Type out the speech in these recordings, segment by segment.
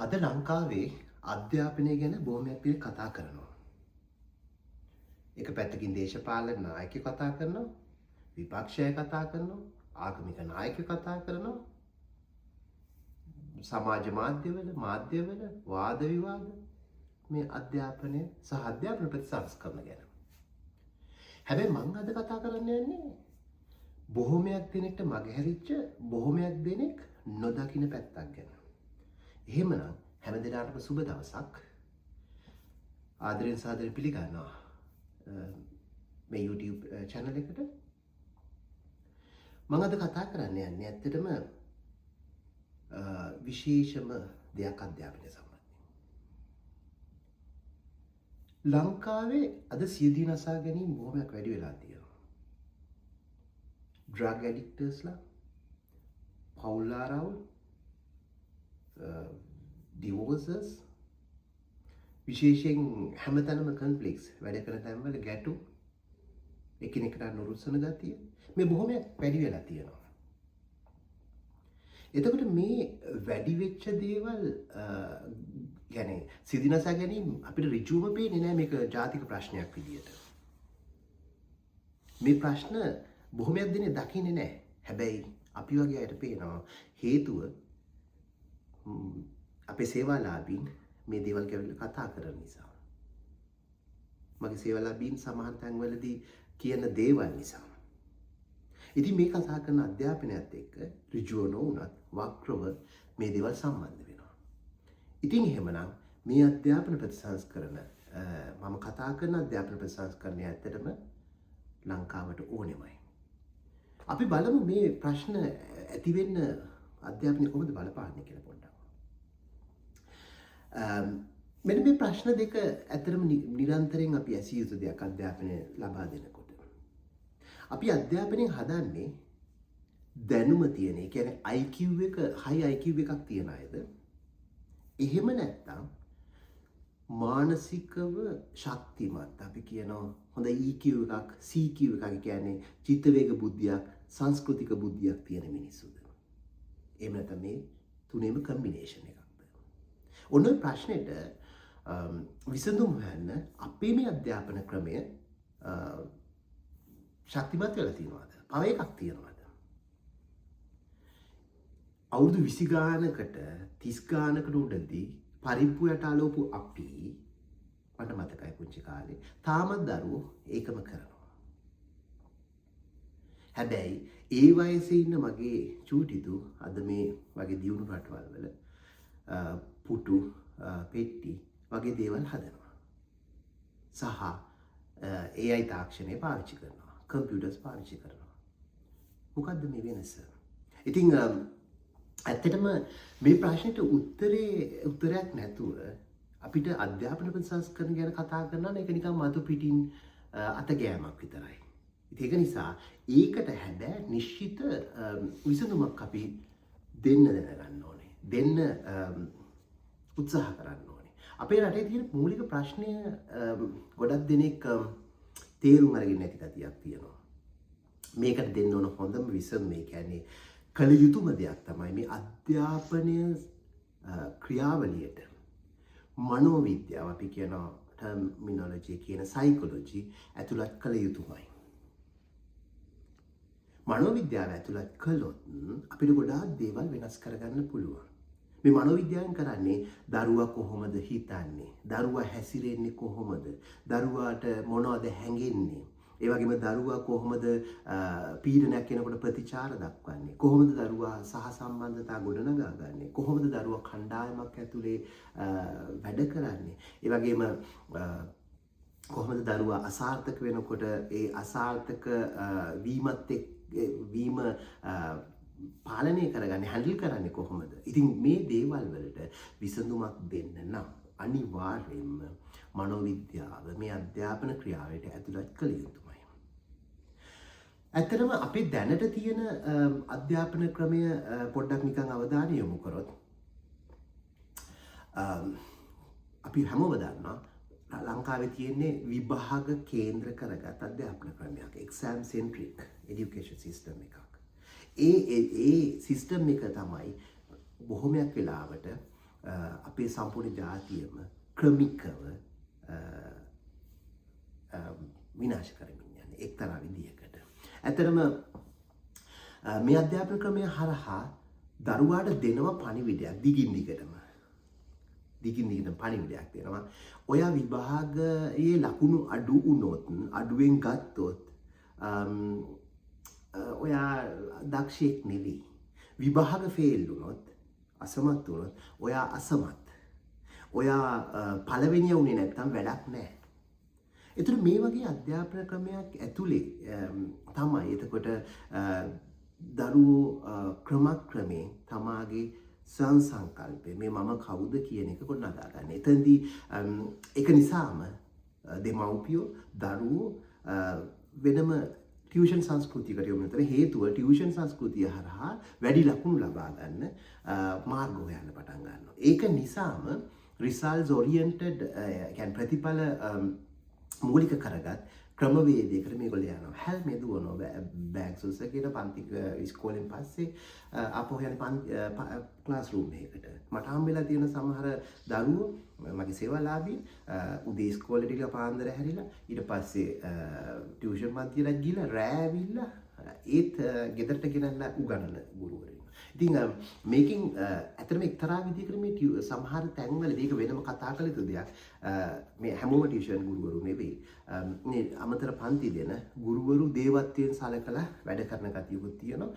අද ලංකාවේ අධ්‍යාපනය ගැන බොහොමයක් පිළ කතා කරනවා. එක පැත්තකින් දේශපාලන නායකයෝ කතා කරනවා, විපක්ෂය කතා කරනවා, ආගමික නායකයෝ කතා කරනවා, සමාජ මාධ්‍යවල වාද විවාද මේ අධ්‍යාපනය සහ අධ්‍යාපන ප්‍රතිසංස්කරණ ගැන. හැබැයි මම අද කතා කරන්න යන්නේ බොහොමයක් දෙනෙක්ට මගහැරිච්ච බොහොමයක් දෙනෙක් නොදකින පැත්තක් ගැන. එහෙමනම් හැම දිනකටම සුබ දවසක්. ආදරෙන් සාදරයෙන් පිළිගන්නවා මේ YouTube channel එකට. මම අද කතා කරන්න යන්නේ ඇත්තටම විශේෂම දෙයක් අධ්‍යාපනය සම්බන්ධයෙන්. ලංකාවේ අද සියදිවි නසා ගැනීම බොහොමයක් වැඩි වෙලා තියෙනවා. drug addictsලා, පවුල් ආරවුල්, divorces, විශේෂයෙන් හැමතැනම conflicts, වැඩ කරන තැන්වල ගැටු, එකිනෙකට නොරුස්සන ගතිය මේ බොහොමයක් වැඩි වෙලා තියෙනවා. එතකොට මේ වැඩි වෙච්ච දේවල් يعني සිදිනසා ගැනීම අපිට ඍජුවම පේන්නේ නැහැ මේක ජාතික ප්‍රශ්නයක් විදියට. මේ ප්‍රශ්න බොහොමයක් දෙනේ දකින්නේ නැහැ. හැබැයි අපි වගේ අයට පේනවා හේතුව අපේ සේවාලාභීන් මේ දේවල් ගැන කතා කරන නිසා. මගේ සේවාලාභීන් සමහර තැන්වලදී කියන දේවල් නිසා. ඉතින් මේ කතා කරන අධ්‍යාපනයත් එක්ක ඍජුව නොවුනත් වක්‍රව මේ දේවල් සම්බන්ධ වෙනවා. ඉතින් එහෙමනම් මේ අධ්‍යාපන ප්‍රතිසංස්කරණ මම කතා කරන අධ්‍යාපන ප්‍රතිසංස්කරණය ඇත්තටම ලංකාවට ඕනෙමයි. අපි බලමු මේ ප්‍රශ්න ඇති වෙන්න අධ්‍යාපනය කොහොමද බලපාන්නේ කියලා පොඩ්ඩක්. මෙන්න මේ ප්‍රශ්න දෙක ඇත්තටම නිරන්තරයෙන් අපි ඇසිය යුතු දෙයක් අධ්‍යාපනය ලබා දෙනකොට. අපි අධ්‍යාපනයෙන් හදන්නේ දැනුම තියෙන, ඒ කියන්නේ IQ එක high IQ එකක් තියන අයද? එහෙම නැත්නම් මානසිකව ශක්තිමත්, අපි කියනවා හොඳ EQ එකක්, CQ එකක් කියන්නේ චිත්ත වේග බුද්ධියක්, සංස්කෘතික බුද්ධියක් තියෙන මිනිස්සුද? එහෙම නැත්නම් මේ තුනේම කම්බිනේෂන් එකක්ද? ඔන්න ඔය ප්‍රශ්නෙට විසඳුම් හොයන්න අපේ මේ අධ්‍යාපන ක්‍රමය ශක්තිමත් වෙලා තියෙනවද? පව එකක් තියෙනවද? අවුරුදු 20 ගානකට 30 ගානකට උඩදී පරිප්පු යට අලවපු අපි, මට මතකයි පුංචි කාලේ, තාමත් දරුවෝ ඒකම කරනවා. හැබැයි ඒ වයසේ ඉන්න මගේ චූටිදු අද මේ වගේ දියුණු රටවල් වල පුටු, පෙට්ටි වගේ දේවල් හදනවා. සහ AI තාක්ෂණය පාවිච්චි කරනවා. කම්පියුටර්ස් පාවිච්චි කරනවා. මොකද්ද මේ වෙනස? ඉතින් ඇත්තටම මේ ප්‍රශ්නෙට උත්තරයක් නැතුව අපිට අධ්‍යාපන ප්‍රතිසංස්කරණ ගැන කතා කරනවා නම් ඒක නිකන් මතු පිටින් අත ගෑමක් විතරයි. ඒක නිසා ඒකට හැබැයි නිශ්චිත විසඳුමක් අපි දෙන්න දැනගන්න ඕනේ. දෙන්න උත්සාහ කරන්න ඕනේ. අපේ රටේ තියෙන මූලික ප්‍රශ්නය ගොඩක් දෙනෙක් තේරුම් අරගෙන නැති ගතියක් තියෙනවා. මේකට දෙන්න ඕන හොඳම විසඳුම මේ කියන්නේ කළ යුතුම දෙයක් තමයි මේ අධ්‍යාපනය ක්‍රියාවලියට මනෝවිද්‍යාව, අපි කියන ටර්මිනොලොජි කියන සයිකොලොජි ඇතුළත් කළ යුතුමයි. මනෝවිද්‍යාව ඇතුළත් කළොත් අපිට ගොඩාක් දේවල් වෙනස් කරගන්න පුළුවන්. මේ මනෝවිද්‍යාවෙන් කරන්නේ දරුවා කොහොමද හිතන්නේ, දරුවා හැසිරෙන්නේ කොහොමද, දරුවාට මොනවද හැඟෙන්නේ, ඒ වගේම දරුවා කොහොමද පීඩනයක් එනකොට ප්‍රතිචාර දක්වන්නේ, කොහොමද දරුවා සහ සම්බන්ධතා ගොඩනගා ගන්නේ, කොහොමද දරුවා කණ්ඩායමක් ඇතුලේ වැඩ කරන්නේ, ඒ වගේම කොහොමද දරුවා අසාර්ථක වෙනකොට ඒ අසාර්ථක වීම පාලනය කරගන්නේ, හැන්ඩල් කරන්නේ කොහොමද? ඉතින් මේ දේවල් වලට විසඳුමක් දෙන්න නම් අනිවාර්යයෙන්ම මනෝවිද්‍යාව මේ අධ්‍යාපන ක්‍රියාවට ඇතුළත් කළ යුතුමයි. ඇත්තටම අපේ දැනට තියෙන අධ්‍යාපන ක්‍රමය පොඩ්ඩක් නිකන් අවධානය යොමු කරොත් අපි හැමෝම දන්නවා ලංකාවේ තියෙන්නේ විභාග කේන්ද්‍ර කරගත් අධ්‍යාපන ක්‍රමයක්, exam centric education system එකක්. ඒ සිස්ටම් එක තමයි බොහොමයක් වෙලාවට අපේ සම්පූර්ණ ජාතියම ක්‍රමිකව විනාශ කරමින් යන්නේ එක්තරා විදියකට. ඇත්තටම මේ අධ්‍යාපන ක්‍රමය හරහා දරුවාට දෙනවා පණිවිඩයක් දිගින් දිගටම පණිවිඩයක් දෙනවා. ඔයා විභාගයේ ලකුණු අඩු වුණොත්, අඩුවෙන් ගත්තොත් ඔයා දක්ෂයෙක් නෙවෙයි. විභාග ෆේල් වුණොත්, අසමත් වුණොත් ඔයා අසමත්. ඔයා පළවෙනිය වුණේ නැත්නම් වැඩක් නැහැ. ඒතර මේ වගේ අධ්‍යාපන ක්‍රමයක් ඇතුලේ තමයි එතකොට දරුවෝ ක්‍රමක්‍රමයෙන් තමාගේ සංකල්පය මේ මම කවුද කියන එක ගොඩනගා ගන්න. එතෙන්දී ඒක නිසාම දෙමව්පියෝ දරුවෝ වෙනම ටියුෂන් සංස්කෘතියකට යොමු වෙන හේතුව ටියුෂන් සංස්කෘතිය හරහා වැඩි ලකුණු ලබා ගන්න මාර්ග හොයන්න පටන් ගන්නවා. ඒක නිසාම results oriented කියන්නේ ප්‍රතිඵල මූලික කරගත් ක්‍රමවේදයකට මේගොල්ලෝ යනවා. හැල්මේ දුවනවා බෑග්ස් උස්සගෙන පන්ති ඉස්කෝලෙන් පස්සේ ආපහු යන්නේ ක්ලාස් රූම් එකකට. මට හම්බෙලා තියෙන සමහර දරුවෝ මගේ සේවාලාභී උදේ ඉස්කෝලේට ගිහලා පාන්දර හැරිලා ඊට පස්සේ ටියුෂන් මන්තියට ගිහලා රෑ ඇවිල්ලා ඒත් ගෙදරට ගෙනල්ලා උගන්වන ගුරුවරයෙක්. ඉතින් මේකෙන් ඇත්තටම එක්තරා විදිහකට මේ සමහර තැන්වල මේක වෙනම කතා කළ යුතු දෙයක්. මේ හැමෝම ටියුෂන් ගුරුවරු නෙවෙයි. මේ අමතර පන්ති දෙන ගුරුවරු දේවත්වයෙන් සලකලා වැඩ කරන ගතියකුත් තියෙනවා.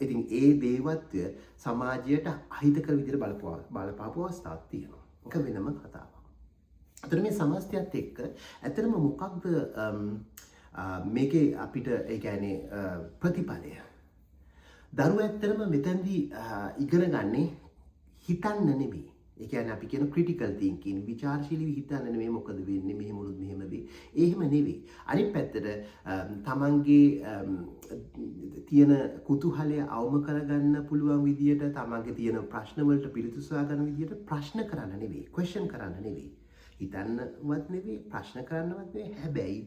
ඉතින් ඒ දේවත්වය සමාජයට අහිතකර විදිහට බලපාපු අවස්ථාවක් තියෙනවා. ඒක වෙනම කතාවක්. අතන මේ සමස්තයත් එක්ක ඇත්තටම මොකක්ද මේකේ අපිට ඒ කියන්නේ ප්‍රතිඵලය දරුවෝ ඇත්තටම මෙතනදී ඉගෙන ගන්නේ හිතන්න නෙමෙයි. ඒ කියන්නේ අපි කියන ක්‍රිටිකල් තින්කින් විචාරශීලීව හිතන්න නෙමෙයි මොකද වෙන්නේ මෙහෙම වුණොත් මෙහෙම වෙයි. එහෙම නෙවෙයි. අනිත් පැත්තට තමන්ගේ තියෙන කුතුහලය අවම කරගන්න පුළුවන් විදියට තමන්ගේ තියෙන ප්‍රශ්න වලට පිළිතුරු සොයා ගන්න විදියට ප්‍රශ්න කරන්න නෙවෙයි. ක්වෙස්චන් කරන්න නෙවෙයි. හිතන්නවත් නෙවෙයි ප්‍රශ්න කරන්නවත් නෙවෙයි. හැබැයි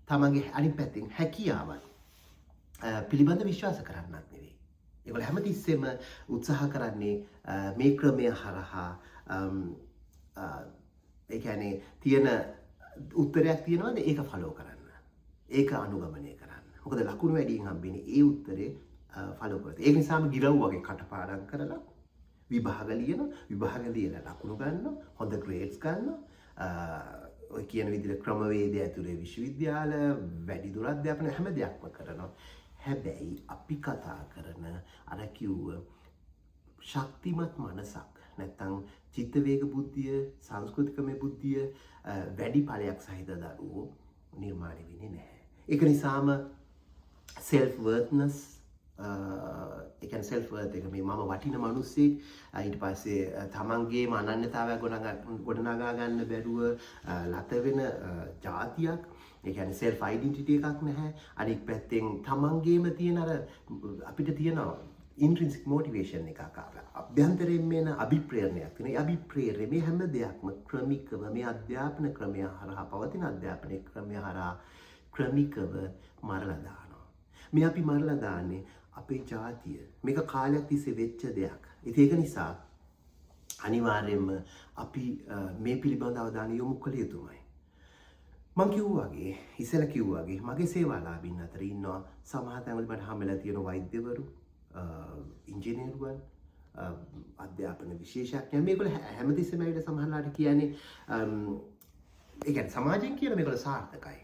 තමන්ගේ අනිත් පැත්තෙන් හැකියාවන් පිළිබඳ විශ්වාස කරන්නත් නෙවෙයි. ඒගොල්ලෝ හැමතිස්සෙම උත්සාහ කරන්නේ මේ ක්‍රමය හරහා ඒ කියන්නේ තියෙන උත්තරයක් තියෙනවද ඒක ෆලෝ කරන්න. ඒක අනුගමනය කරන්න. මොකද ලකුණු වැඩියෙන් හම්බෙන්නේ ඒ උත්තරේ ෆලෝ කරලා. ඒ නිසාම ගිරව් වගේ කටපාඩම් කරලා විභාග ලියලා ලකුණු ගන්නවා, හොඳ ග්‍රේඩ්ස් ගන්නවා. ඔය කියන විදිහට ක්‍රමවේදය ඇතුලේ විශ්වවිද්‍යාල වැඩි දුර අධ්‍යාපන හැම දෙයක්ම කරනවා. හැබැයි අපි කතා කරන අර කිව්ව ශක්තිමත් මනසක් නැත්නම් චිත්ත වේග බුද්ධිය, සංස්කෘතිකමය බුද්ධිය වැඩි ඵලයක් සහිත දරුවෝ නිර්මාණය වෙන්නේ නැහැ. ඒක නිසාම self worthness ඒ කියන්නේ self worth එක මේ මම වටින මිනිස්සෙක් ඊට පස්සේ තමන්ගේම අනන්‍යතාවය ගොඩනගා ගන්න බැරුව ලත වෙන જાතියක් ඒ කියන්නේ self identity එකක් නැහැ. අනිත් පැත්තෙන් තමන්ගේම තියෙන අර අපිට තියෙන intrinsic motivation එකක් අභ්‍යන්තරයෙන් එන අභිප්‍රේරණයක් තියෙනවා. ඒ අභිප්‍රේරණය මේ හැම දෙයක්ම ක්‍රමිකව මේ අධ්‍යාපන ක්‍රමය හරහා පවතින අධ්‍යාපන ක්‍රමය හරහා ක්‍රමිකව මරලා දානවා. මේ අපි මරලා දාන්නේ අපේ ජාතිය. මේක කාලයක් තිස්සේ වෙච්ච දෙයක්. ඒක නිසා අනිවාර්යයෙන්ම අපි මේ පිළිබඳව අවධානය යොමු කළ යුතුමයි. මම කිව්වාගේ ඉස්සෙල්ලා කිව්වාගේ මගේ සේවාලාභීන් අතර ඉන්නවා සමහර තැන්වල මට හම්බෙලා තියෙන වෛද්‍යවරු, ඉංජිනේරුවන්, අධ්‍යාපන විශේෂඥයන්. මේගොල්ලෝ හැමතිස්සෙම ඇවිල්ලා සමහරලාට කියන්නේ ඒ කියන්නේ සමාජයෙන් කියන මේගොල්ලෝ සාර්ථකයි,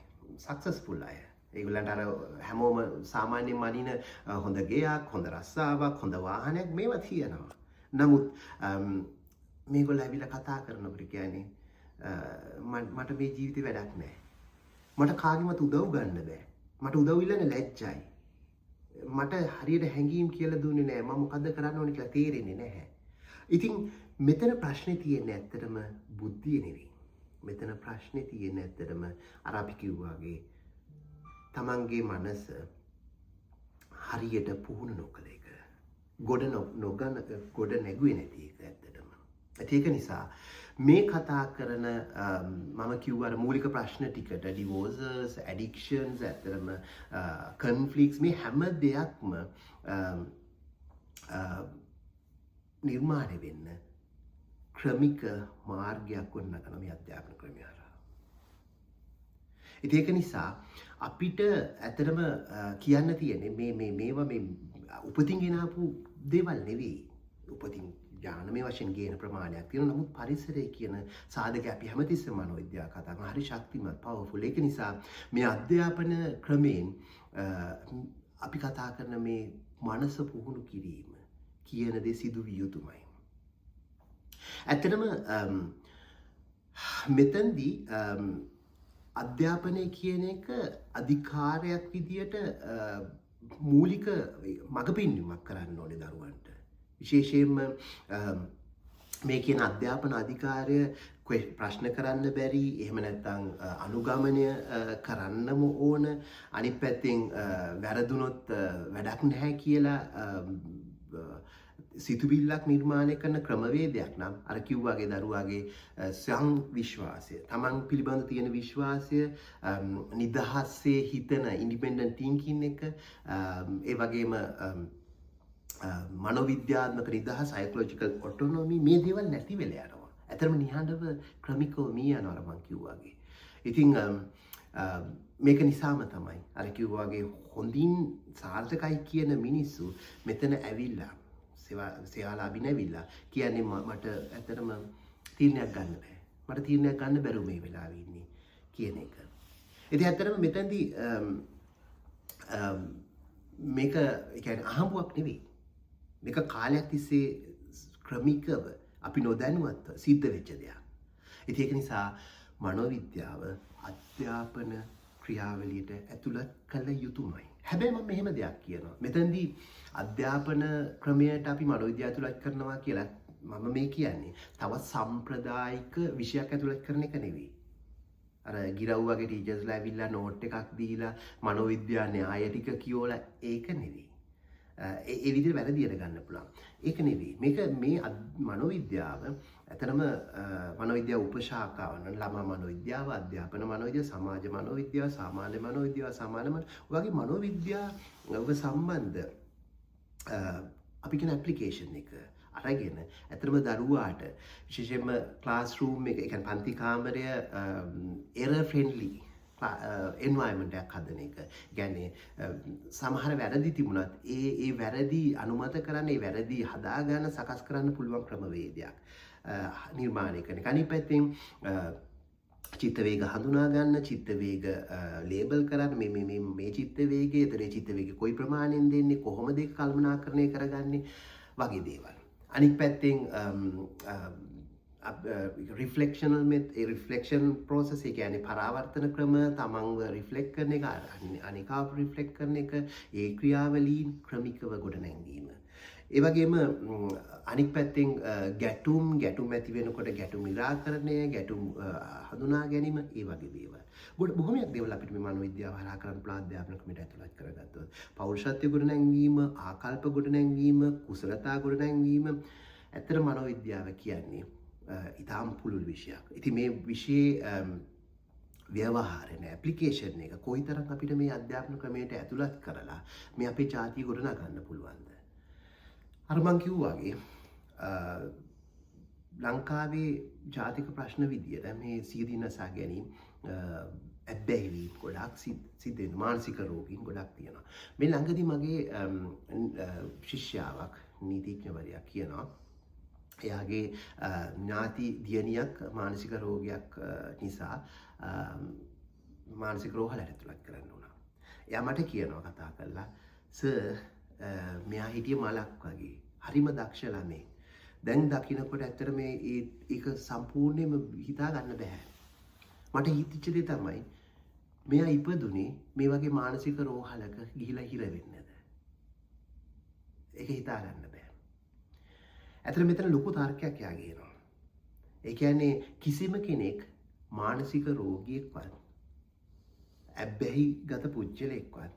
සක්සස්ෆුල් අය. ඒගොල්ලන්ට අර හැමෝම සාමාන්‍යයෙන් මනින හොඳ ගෙයක්, හොඳ රස්සාවක්, හොඳ වාහනයක් මේවා තියෙනවා. නමුත් මේගොල්ලෝ ඇවිල්ලා කතා කරනකොට කියන්නේ මට මේ ජීවිතේ වැඩක් නැහැ. මට කාගෙවත් උදව් ගන්න බෑ. මට උදව් ඉල්ලන්න ලැජ්ජයි. මට හරියට හැංගීම් කියලා දුන්නේ නැහැ. මම මොකද්ද කරන්න ඕනේ කියලා තේරෙන්නේ නැහැ. ඉතින් මෙතන ප්‍රශ්නේ තියෙන්නේ ඇත්තටම බුද්ධිය නෙවෙයි. මෙතන ප්‍රශ්නේ තියෙන්නේ ඇත්තටම අර අපි කිව්වාගේ තමන්ගේ මනස හරියට පුහුණු නොකළ එක. ගොඩ නැගුවේ නැති එක ඇත්තටම. ඒක නිසා මේ කතා කරන මම කිව්වා මූලික ප්‍රශ්න ටිකට divorces, addictions, ඇත්තටම conflicts මේ හැම දෙයක්ම නිර්මාණය වෙන්න ක්‍රමික මාර්ගයක් වන්නගන මේ අධ්‍යාපන ක්‍රමය හරහා. ඉතින් ඒක නිසා අපිට ඇත්තටම කියන්න තියෙන්නේ මේවා මේ උපතින් ගෙනාපු දේවල් නෙවෙයි. උපතින් ඥානමය වශයෙන් ගේන ප්‍රමාණයක් තියෙනවා. නමුත් පරිසරය කියන සාධක අපි හැමතිස්සෙම මනෝවිද්‍යාව කතා කරන හරි ශක්තිමත් පවර්ෆුල්. ඒක නිසා මේ අධ්‍යාපන ක්‍රමයෙන් අපි කතා කරන මේ මනස පුහුණු කිරීම කියන දේ සිදු විය යුතුමයි. ඇත්තටම මෙතනදී අධ්‍යාපනය කියන එක අධිකාරයක් විදියට මූලික මඟ පෙන්වීමක් කරන්න ඕනේ දරුවන්ට. විශේෂයෙන්ම මේ කියන අධ්‍යාපන අධිකාරය ප්‍රශ්න කරන්න බැරි, එහෙම නැත්නම් අනුගමනය කරන්නම ඕන, අනිත් පැත්තෙන් වැරදුනොත් වැඩක් නැහැ කියලා සිතුවිල්ලක් නිර්මාණය කරන ක්‍රමවේදයක් නම් අර කිව්වාගේ දරුවාගේ ස්වයං විශ්වාසය, තමන් පිළිබඳ තියෙන විශ්වාසය, නිදහසේ හිතන ඉන්ඩිපෙන්ඩන්ට් තින්කින් එක, ඒ වගේම මනෝවිද්‍යාත්මක නිදහස, සයිකොලොජිකල් ඔටොනොමි, මේ දේවල් නැති වෙලා යනවා. ඇත්තටම නිහඬව ක්‍රමිකව මේ යනවා මම කිව්වාගේ. ඉතින් මේක නිසාම තමයි අර කිව්වාගේ හොඳින් සාර්ථකයි කියන මිනිස්සු මෙතන ඇවිල්ලා සේවාලාභී නැවිලා කියන්නේ මට ඇත්තටම තීරණයක් ගන්න බෑ. මට තීරණයක් ගන්න බැරුව මේ වෙලාවේ ඉන්නේ කියන එක. ඉතින් ඇත්තටම මෙතනදී මේක කියන්නේ අහඹුවක් නෙවෙයි. මේක කාලයක් තිස්සේ ක්‍රමිකව අපි නොදැනුවත්ව සිද්ධ වෙච්ච දෙයක්. ඉතින් ඒක නිසා මනෝවිද්‍යාව අධ්‍යාපන ක්‍රියාවලියට ඇතුළත් කළ යුතුමයි. හැබැයි මම මෙහෙම දෙයක් කියනවා. මෙතනදී අධ්‍යාපන ක්‍රමයට අපි මනෝවිද්‍යාව ඇතුළත් කරනවා කියලා මම මේ කියන්නේ තවත් සම්ප්‍රදායික විෂයක් ඇතුළත් කරන එක නෙවෙයි. අර ගිරව් වගේ ටීචර්ස්ලා ඇවිල්ලා නෝට් එකක් දීලා මනෝවිද්‍යා න්‍යාය ටික කියෝලා ඒක නෙවෙයි. ඒ විදිහට වැරදියට ගන්න පුළුවන්. ඒක නෙවෙයි. මේක මේ මනෝවිද්‍යාව ඇත්තටම මනෝවිද්‍යාව උපශාඛාවන් ළමා මනෝවිද්‍යාව, අධ්‍යාපන මනෝවිද්‍යාව, සමාජ මනෝවිද්‍යාව, සාමාන්‍ය මනෝවිද්‍යාව, සමාන වගේ මනෝවිද්‍යාව සම්බන්ධ අපි කියන ඇප්ලිකේෂන් එක අරගෙන ඇත්තටම දරුවාට විශේෂයෙන්ම ක්ලාස් රූම් එක, ඒ කියන්නේ පන්ති කාමරය එරර් ෆ්‍රෙන්ඩ්ලි එන්වයරන්මන්ට් එකක් හදන එක. කියන්නේ සමහර වැරදි තිබුණත් ඒ වැරදි අනුමත කරන්න, ඒ වැරදි හදාගන්න, සකස් කරන්න පුළුවන් ක්‍රමවේදයක් නිර්මාණය කරන එක. අනිත් පැත්තෙන් චිත්ත වේග හඳුනා ගන්න, චිත්ත වේග ලේබල් කරන්න, මේ චිත්ත වේගය, ඒතරේ චිත්ත වේගය කොයි ප්‍රමාණයෙන් දෙන්නේ, කොහොමද ඒක කල්පනාකරණය කරගන්නේ වගේ දේවල්. අනිත් පැත්තෙන් රිෆ්ලෙක්ෂන් ප්‍රෝසෙස්, ඒ කියන්නේ පරාවර්තන ක්‍රම, තමන්ව රිෆ්ලෙක්ට් කරන එක, අනිකාව රිෆ්ලෙක්ට් කරන එක, ඒ ක්‍රියාවලීන් ක්‍රමිකව ගොඩනැංවීම. ඒ වගේම අනික් පැත්තෙන් ගැටුම් ඇති වෙනකොට ගැටුම් නිරාකරණය, ගැටුම් හඳුනා ගැනීම, ඒ වගේ දේවල්. බොහොමයක් දේවල් අපිට මේ මනෝවිද්‍යාව හරහා කරන්න පුළුවන් අධ්‍යාපන ක්‍රමයට ඇතුළත් කරගත්තොත්. පෞරුෂත්ව ගොඩනැංවීම, ආකල්ප ගොඩනැංවීම, කුසලතා ගොඩනැංවීම. ඇත්තට මනෝවිද්‍යාව කියන්නේ ඉතාම පුළුල් විෂයක්. ඉතින් මේ විෂයේ ව්‍යවහාරන ඇප්ලිකේෂන් එක කොයිතරම් අපිට මේ අධ්‍යාපන ක්‍රමයට ඇතුළත් කරලා මේ අපේ ජාතිය ගොඩනගන්න පුළුවන්ද? අර මං කිව්වාගේ ලංකාවේ ජාතික ප්‍රශ්න විදියට මේ සියදිනසා ගැනීම, ඇබ්බැහිවීම් ගොඩක් සිද්ධ වෙනවා. මානසික රෝගීන් ගොඩක් තියෙනවා. මේ ළඟදී මගේ ශිෂ්‍යාවක්, නීතිඥවරයෙක් කියනවා එයාගේ ඥාති දියණියක් මානසික රෝගයක් නිසා මානසික රෝහලට ඇතුළත් කරන්න වුණා. එයා මට කියනවා කතා කරලා, සර් මෙයා හිටිය මලක් වගේ හරිම දක්ෂ ළමෙක්. දැන් දකින්නකොට ඇත්තට මේ ඒක සම්පූර්ණයෙන්ම හිතා ගන්න බෑ. මට හිතෙච්ච දේ තමයි මෙයා ඉපදුනේ මේ වගේ මානසික රෝහලක ගිහිලා හිර වෙන්නද. ඒක හිතා ගන්න බෑ. ඇත්තට මෙතන ලොකු තර්කයක් යාගෙනවා. ඒ කියන්නේ කිසිම කෙනෙක් මානසික රෝගියෙක්වත් ඇබ්බැහි ගත පුජ්‍යලෙක්වත්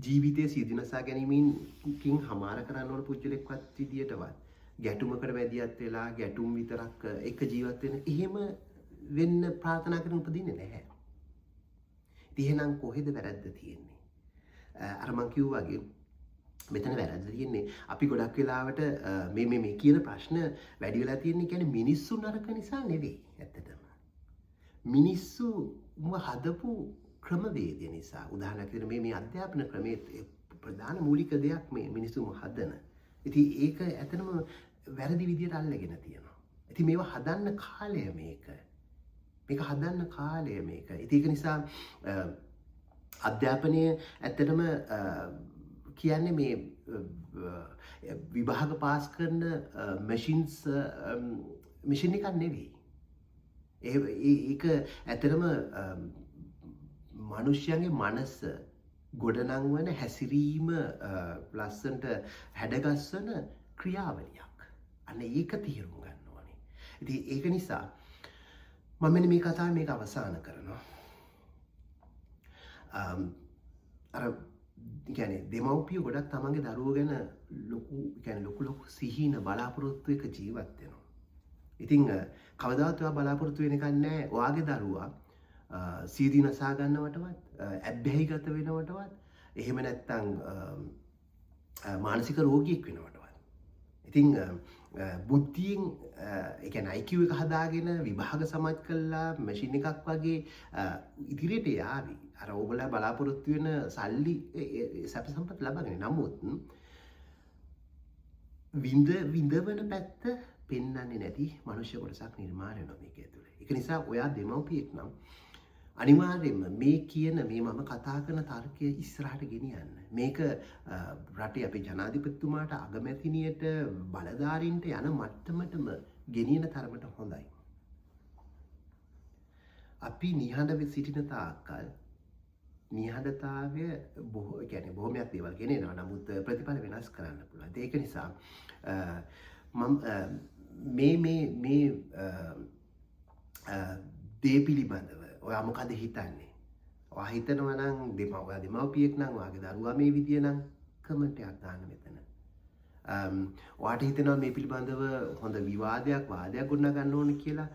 ජීවිතයේ සියදිනසා ගැනීමකින් හමාර කරන්න ඕන පුජ්‍යලෙක්වත් විදියටවත් ගැටුමකට වැදියත් වෙලා ගැටුම් විතරක් එක ජීවත් වෙන එහෙම වෙන්න ප්‍රාර්ථනා කරන උපදින්නේ නැහැ. ඉතින් එහෙනම් කොහෙද වැරද්ද තියෙන්නේ? අර මං කිව්වා වගේ මෙතන වැරද්ද තියෙන්නේ අපි ගොඩක් වෙලාවට මේ කියන ප්‍රශ්න වැඩි වෙලා තියෙන්නේ කියන්නේ මිනිස්සු නරක නිසා නෙවෙයි ඇත්තටම. මිනිස්සුම හදපු ක්‍රමවේදය නිසා. උදාහරණයක් විදිහට මේ අධ්‍යාපන ක්‍රමයේ ප්‍රධාන මූලික දෙයක් මේ මිනිස්සුම හදන. ඉතින් ඒක ඇත්තටම වැරදි විදිහට අල්ලගෙන තියෙනවා. ඉතින් මේවා හදන්න කාලය මේක. මේක හදන්න කාලය මේක. ඉතින් ඒක නිසා අධ්‍යාපනය ඇත්තටම කියන්නේ මේ විභාග පාස් කරන මැෂින් එකක් නෙවෙයි. ඒක ඇත්තටම මනුෂ්‍යයන්ගේ මනස ගොඩනංවන හැසිරීම ලස්සනට හැඩගස්වන ක්‍රියාවලියක්. අන්න ඒක තේරුම් ගන්න ඕනේ. ඉතින් ඒක නිසා මම මෙන්න මේ කතාව මේක අවසන් කරනවා. අර කියන්නේ දෙමව්පිය ගොඩක් තමන්ගේ දරුවෝ ගැන ලොකු සිහින බලාපොරොත්තු එක ජීවත් වෙනවා. ඉතින් කවදාවත් ඔයා බලාපොරොත්තු වෙන එකක් නැහැ ඔයාගේ දරුවා සීදී නසා ගන්නවටවත් ඇබ්බැහිගත වෙනවටවත් එහෙම නැත්නම් මානසික රෝගියෙක් වෙනවටවත්. ඉතින් බුද්ධියෙන් ඒ කියන්නේ IQ එක හදාගෙන විභාග සමත් කළා මැෂින් එකක් වගේ ඉදිරියට යාවි. අර ඕගොල්ලෝ බලාපොරොත්තු වෙන සල්ලි සැප සම්පත් ලබන්නේ. නමුත් විඳවන පැත්ත පෙන්වන්නේ නැති මනුෂ්‍ය කොටසක් නිර්මාණය වෙනවා මේක ඇතුලේ. ඒක නිසා ඔයා දෙමව්පියෙක් නම් අනිවාර්යයෙන්ම මේ කියන මේ මම කතා කරන තර්කය ඉස්සරහට ගෙනියන්න. මේක රටේ අපේ ජනාධිපතිතුමාට අගමැතිනියට බලධාරීන්ට යන මට්ටමටම ගෙනියන තරමට හොඳයි. අපි නිහඬව සිටින තාක්කල් නිහඬතාවය බොහොමයක් දේවල් ගෙනෙනවා. නමුත් ප්‍රතිඵල වෙනස් කරන්න පුළුවන්. ඒක නිසා මම මේ දේ පිළිබඳව ඔයා මොකද හිතන්නේ? ඔයා හිතනවා නම් ඔයා දෙමව්පියෙක් නම් ඔයාගේ දරුවා මේ විදිය නම් කමෙන්ට් එකක් දාන්න මෙතන. ඔයාට හිතෙනවා මේ පිළිබඳව හොඳ විවාදයක් වාදයක් ගොඩනගා ගන්න ඕනේ කියලා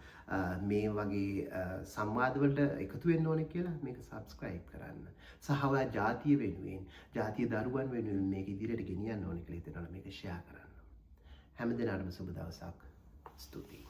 මේ වගේ සංවාදවලට එකතු වෙන්න ඕනේ කියලා මේක subscribe කරන්න. සහ ඔයා ජාතිය වෙනුවෙන් ජාතිය දරුවන් වෙනුවෙන් මේක ඉදිරියට ගෙනියන්න ඕනේ කියලා හිතනවා මේක share කරන්න. හැමදෙනාටම සුබ දවසක්. ස්තුතියි.